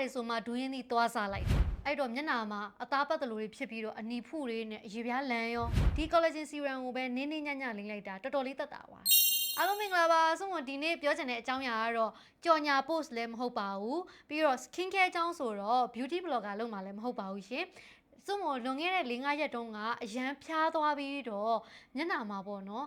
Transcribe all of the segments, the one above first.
တွေဆိုမှဒူးရင်းသီးသွားစားလိုက်အဲ့တော့မျက်နှာမှာအသားပတ်တလူတွေဖြစ်ပြီးတော့အနီဖုတွေနဲ့အရေပြားလန်ရောဒီ collagen serum ကိုပဲနင်းနင်းညံ့ညံ့လိမ့်လိုက်တာတော်တော်လေးသက်သာသွားအားလုံးမင်္ဂလာပါဆုံးမဒီနေ့ပြောချင်တဲ့အကြောင်းအရာကတော့ကြော်ညာ post လည်းမဟုတ်ပါဘူးပြီးတော့ skin care အကြောင်းဆိုတော့ beauty blogger လုပ်မှာလည်းမဟုတ်ပါဘူးရှင်စွန့်မလွန်ခဲ့တဲ့၄-၅ရက်တုန်းကအရန်ဖျားသွားပြီးတော့မျက်နှာမှာပေါ့နော်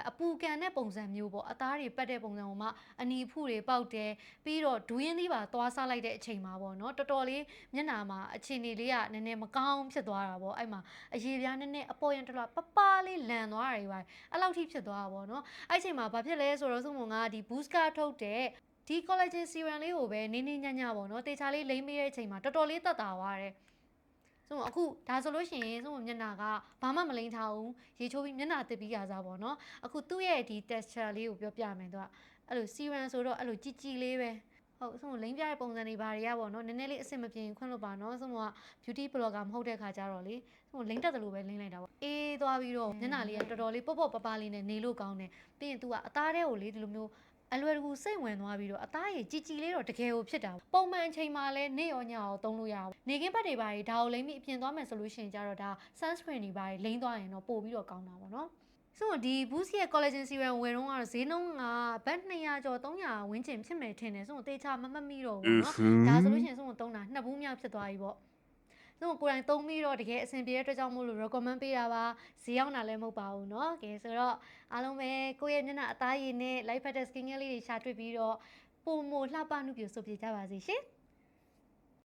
အပူကန်တဲ့ပုံစံမျိုးပေါ့အသားတွေပတ်တဲ့ပုံစံဟိုမှာအနီဖုတွေပေါက်တယ်ပြီးတော့ဒူးရင်းသီးပါသွားစားလိုက်တဲ့အချိန်မှာပေါ့နော်တော်တော်လေးမျက်နှာမှာအခြေအနေလေးကနည်းနည်းမကောင်းဖြစ်သွားတာပေါ့အဲ့မှာအရေပြားနည်းနည်းအပေါ်ရန်တလွပပလေးလန်သွားတာတွေပါအဲ့လောက်ထိဖြစ်သွားတာပေါ့နော်အဲ့အချိန်မှာဘာဖြစ်လဲဆိုတော့စွန့်မငါဒီ booster ထုတ်တဲ့ဒီ collagen serum လေးကိုပဲနင်းနင်းညံ့ညံ့ပေါ့နော်တေချာလေးလိမ့်ပေးတဲ့အချိန်မှာတော်တော်လေးသက်သာသွားတယ်ဆိုအခုဒါဆိုလို့ရှိရင်ဆိုမျက်နှာကဘာမှမလိမ့်ထားဘူးရေချိုးပြီးမျက်နှာတစ်ပြီးရစားပေါ့နော်အခုသူ့ရဲ့ဒီ texture လေးကိုပြောပြမယ်သူကအဲ့လို serum ဆိုတော့အဲ့လိုကြည်ကြည်လေးပဲဟုတ်ဆိုလိမ့်ပြတဲ့ပုံစံတွေဘာတွေကပေါ့နော်နည်းနည်းလေးအဆင်မပြေခွင့်လို့ပါနော်ဆိုက beauty blogger မဟုတ်တဲ့ခါကျတော့လေဆိုလိမ့်တက်တယ်လို့ပဲလိမ့်လိုက်တာပေါ့အေးသွားပြီးတော့မျက်နှာလေးကတော်တော်လေးပေါ့ပေါ့ပပလေးနဲ့နေလို့ကောင်းတယ်ပြီးရင် तू ကအသားထဲကိုလေဒီလိုမျိုးအလွယ်တကူစိတ်ဝင်သွားပြီးတော့အသားရည်ကြည်ကြည်လေးတော့တကယ်ကိုဖြစ်တာပုံမှန်အချိန်မှာလဲနေရောညရောသုံးလို့ရအောင်နေကင်းဘက်တွေပါတွေဒါကိုလိမ့်ပြီးအပြင်သွားမယ်ဆိုလို့ရှိရင်ကြတော့ဒါ sunscreen တွေပါတွေလိမ့်သွားရင်တော့ပို့ပြီးတော့ကောင်းတာပေါ့နော်ဆိုတော့ဒီ boost ရဲ့ collagen serum ဝယ်တော့ကတော့ဈေးနှုန်းကဘတ်200ကျော်300ဝန်းကျင်ဖြစ်မယ်ထင်တယ်ဆိုတော့တေချာမမိတော့ဘူးเนาะဒါဆိုလို့ရှိရင်ဆိုတော့သုံးတာ2ဘူးမြောက်ဖြစ်သွားပြီပေါ့ဆိုတော့ကိုယ်တိုင်သုံးပြီးတော့တကယ်အဆင်ပြေတဲ့အတွက်ကြောင့်မို့လို့ recommend ပေးတာပါဈေးရောက်တာလည်းမဟုတ်ပါဘူးเนาะကဲဆိုတော့အားလုံးပဲကိုယ့်ရဲ့မျက်နှာအသားရည်နဲ့ light fat skin care လေးတွေရှာတွေ့ပြီးတော့ပုံမလှပနှုတ်ပြဆိုပြကြပါစေရှင်